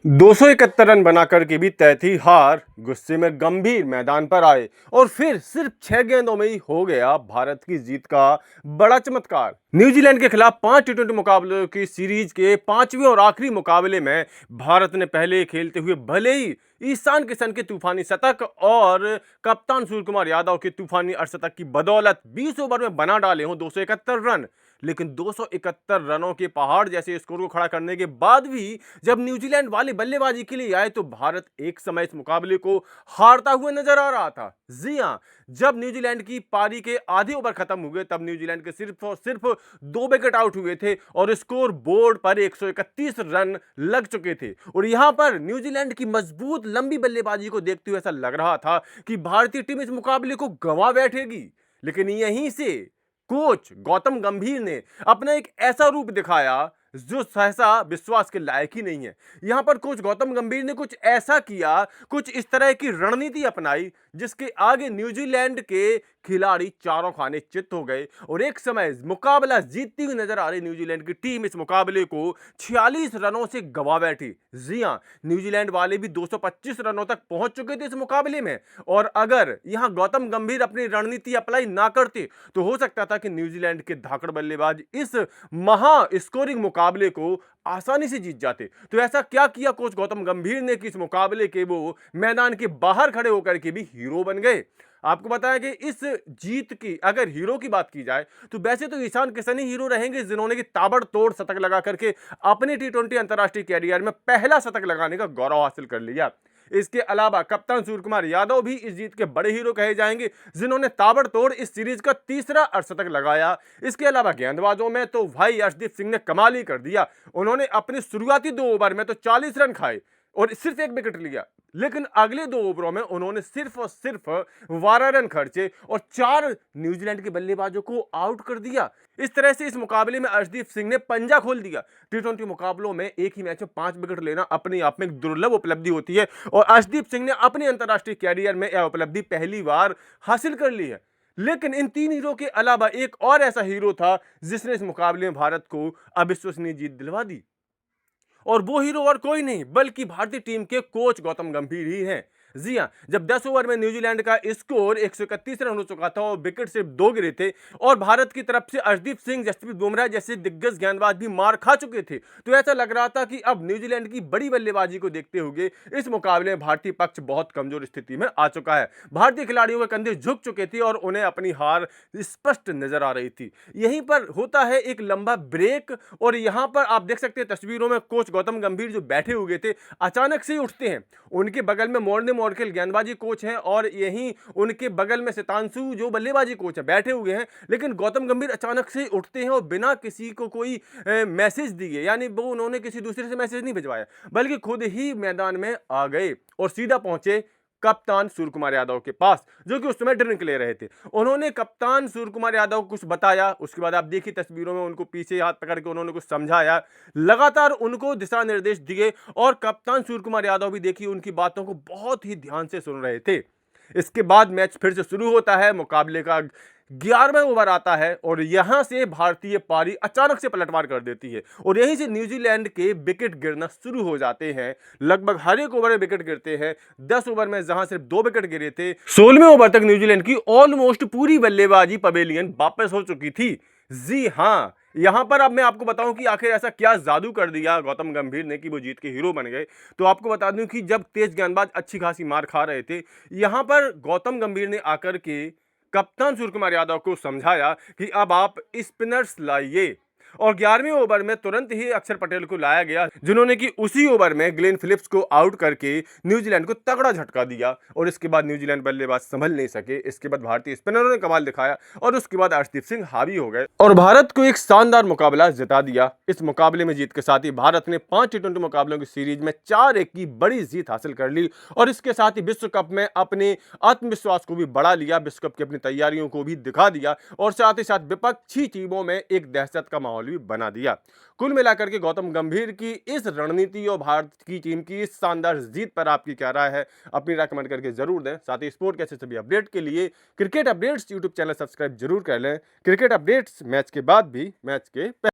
271 run बनाकर के भी तय थी हार। गुस्से में गंभीर मैदान पर आए और फिर सिर्फ 6 गेंदों में ही हो गया भारत की जीत का बड़ा चमत्कार। न्यूजीलैंड के खिलाफ 5 टी20 मुकाबलों की सीरीज के 5वें और आखिरी मुकाबले में भारत ने पहले खेलते हुए भले ही ईशान किशन के तूफानी शतक और कप्तान सूर्यकुमार यादव के तूफानी अर्धशतक की बदौलत 20 ओवर में बना डाले हों 271 रन, लेकिन 271 रनों के पहाड़ जैसे स्कोर को खड़ा करने के बाद भी जब न्यूजीलैंड वाले बल्लेबाजी के लिए आए तो भारत एक समय इस मुकाबले को हारता हुआ नजर आ रहा था। जी हां, जब न्यूजीलैंड की पारी के आधे ओवर खत्म हुए तब न्यूजीलैंड के सिर्फ और सिर्फ 2 विकेट आउट हुए थे और स्कोर बोर्ड पर 131 रन लग चुके थे। और यहां पर न्यूजीलैंड की मजबूत लंबी बल्लेबाजी को देखते हुए ऐसा लग रहा था कि भारतीय टीम इस मुकाबले को गंवा बैठेगी, लेकिन यहीं से कोच गौतम गंभीर ने अपना एक ऐसा रूप दिखाया जो सहसा विश्वास के लायक ही नहीं है। यहां पर कोच गौतम गंभीर ने कुछ ऐसा किया, कुछ इस तरह की रणनीति अपनाई जिसके आगे न्यूजीलैंड के खिलाड़ी चारों खाने चित हो गए और एक समय मुकाबला जीतती हुई नजर आ रही न्यूजीलैंड की टीम इस मुकाबले को 46 रनों से गंवा बैठी। जी हां, न्यूजीलैंड वाले भी 225 रनों तक पहुंच चुके थे इस मुकाबले में और अगर यहां गौतम गंभीर अपनी रणनीति अप्लाई ना करते तो हो सकता था कि न्यूजीलैंड के धाकड़ बल्लेबाज इस महा स्कोरिंग मुकाबले को आसानी से जीत जाते। तो ऐसा क्या किया कोच गौतम गंभीर ने कि इस मुकाबले के वो मैदान के बाहर खड़े होकर के भी हीरो बन गए। आपको बताया कि इस जीत की अगर हीरो की बात की जाए तो वैसे तो ईशान किशन ही हीरो रहेंगे, जिन्होंने कि ताबड़तोड़ शतक लगा करके अपने टी20 अंतरराष्ट्रीय कैरियर में पहला शतक लगाने का गौरव हासिल कर लिया। इसके अलावा कप्तान सूर्यकुमार यादव भी इस जीत के बड़े हीरो कहे जाएंगे, जिन्होंने ताबड़तोड़ इस सीरीज का तीसरा अर्धशतक लगाया। इसके अलावा गेंदबाजों में तो भाई अर्शदीप सिंह ने कमाल ही कर दिया। उन्होंने अपने शुरुआती 2 ओवर में तो 40 रन खाए और सिर्फ 1 विकेट लिया, लेकिन अगले 2 ओवरों में उन्होंने सिर्फ और सिर्फ 12 रन खर्चे और 4 न्यूजीलैंड के बल्लेबाजों को आउट कर दिया। इस तरह से इस मुकाबले में अर्शदीप सिंह ने पंजा खोल दिया। टी20 मुकाबलों में एक ही मैच में 5 विकेट लेना अपने आप में एक दुर्लभ उपलब्धि होती है और अर्शदीप सिंह ने अपने अंतरराष्ट्रीय कैरियर में यह उपलब्धि पहली बार हासिल कर ली है। लेकिन इन 3 हीरो के अलावा एक और ऐसा हीरो था जिसने इस मुकाबले में भारत को अविश्वसनीय जीत दिलवा दी और वो हीरो और कोई नहीं बल्कि भारतीय टीम के कोच गौतम गंभीर ही हैं। जी हां, जब 10 ओवर में न्यूजीलैंड का स्कोर 131 रन हो चुका था और विकेट सिर्फ 2 गिरे थे और भारत की तरफ से अर्शदीप सिंह, जसप्रीत बुमराह जैसे दिग्गज गेंदबाज भी मार खा चुके थे, तो ऐसा लग रहा था कि अब न्यूजीलैंड की बड़ी बल्लेबाजी को देखते हुए इस मुकाबले में भारतीय पक्ष बहुत कमजोर स्थिति में आ चुका है। भारतीय खिलाड़ियों के कंधे झुक चुके थे और उन्हें अपनी हार स्पष्ट नजर आ रही थी। यहीं पर होता है एक लंबा ब्रेक और यहां पर आप देख सकते हैं तस्वीरों में कोच गौतम गंभीर जो बैठे हुए थे अचानक से ही उठते हैं। उनके बगल में मोर्ने मोरखेल गेंदबाजी कोच हैं और यहीं उनके बगल में सितांशु जो बल्लेबाजी कोच है बैठे हुए हैं, लेकिन गौतम गंभीर अचानक से उठते हैं और बिना किसी को कोई मैसेज दिए, यानी वो उन्होंने किसी दूसरे से मैसेज नहीं भिजवाया बल्कि खुद ही मैदान में आ गए और सीधा पहुंचे कप्तान सूर्यकुमार यादव के पास, जो कि उस समय ड्रिंक ले रहे थे। उन्होंने कप्तान सूर्यकुमार यादव को कुछ बताया, उसके बाद आप देखिए तस्वीरों में उनको पीछे हाथ पकड़ के उन्होंने कुछ समझाया, लगातार उनको दिशा निर्देश दिए और कप्तान सूर्यकुमार यादव भी देखिए उनकी बातों को बहुत ही ध्यान से सुन रहे थे। इसके बाद मैच फिर से शुरू होता है, मुकाबले का 11वां ओवर आता है और यहां से भारतीय पारी अचानक से पलटवार कर देती है और यहीं से न्यूजीलैंड के विकेट गिरना शुरू हो जाते हैं। लगभग हर एक ओवर में विकेट गिरते हैं। 10 ओवर में जहां सिर्फ 2 विकेट गिरे थे, 16वें ओवर तक न्यूजीलैंड की ऑलमोस्ट पूरी बल्लेबाजी पवेलियन वापस हो चुकी थी। जी हां, यहां पर अब मैं आपको बताऊं कि आखिर ऐसा क्या जादू कर दिया गौतम गंभीर ने कि वो जीत के हीरो बन गए। तो आपको बता दूं कि जब तेज गेंदबाज अच्छी खासी मार खा रहे थे, यहां पर गौतम गंभीर ने आकर के कप्तान सूर्यकुमार यादव को समझाया कि अब आप स्पिनर्स लाइए और 11वें ओवर में तुरंत ही अक्षर पटेल को लाया गया, जिन्होंने कि उसी ओवर में ग्लेन फिलिप्स को आउट करके न्यूजीलैंड को तगड़ा झटका दिया और इसके बाद न्यूजीलैंड बल्लेबाज संभल नहीं सके। इसके बाद भारतीय स्पिनरों ने कमाल दिखाया और उसके बाद अर्शदीप सिंह हावी हो गए और भारत को एक शानदार मुकाबला जिता दिया। इस मुकाबले में जीत के साथ ही भारत ने 5 टी20 मुकाबलों की सीरीज में 4-1 की बड़ी जीत हासिल कर ली और इसके साथ ही विश्व कप में अपने आत्मविश्वास को भी बढ़ा लिया, विश्व कप की अपनी तैयारियों को भी दिखा दिया और साथ ही साथ विपक्षी टीमों में एक दहशत का माहौल भी बना दिया। कुल मिलाकर के गौतम गंभीर की इस रणनीति और भारत की टीम की इस शानदार जीत पर आपकी क्या राय है, अपनी राय कमेंट करके जरूर दें। साथ ही स्पोर्ट के ऐसे सभी अपडेट के लिए cricket updates YouTube channel subscribe जरूर कर लें। क्रिकेट अपडेट्स मैच के बाद भी, मैच के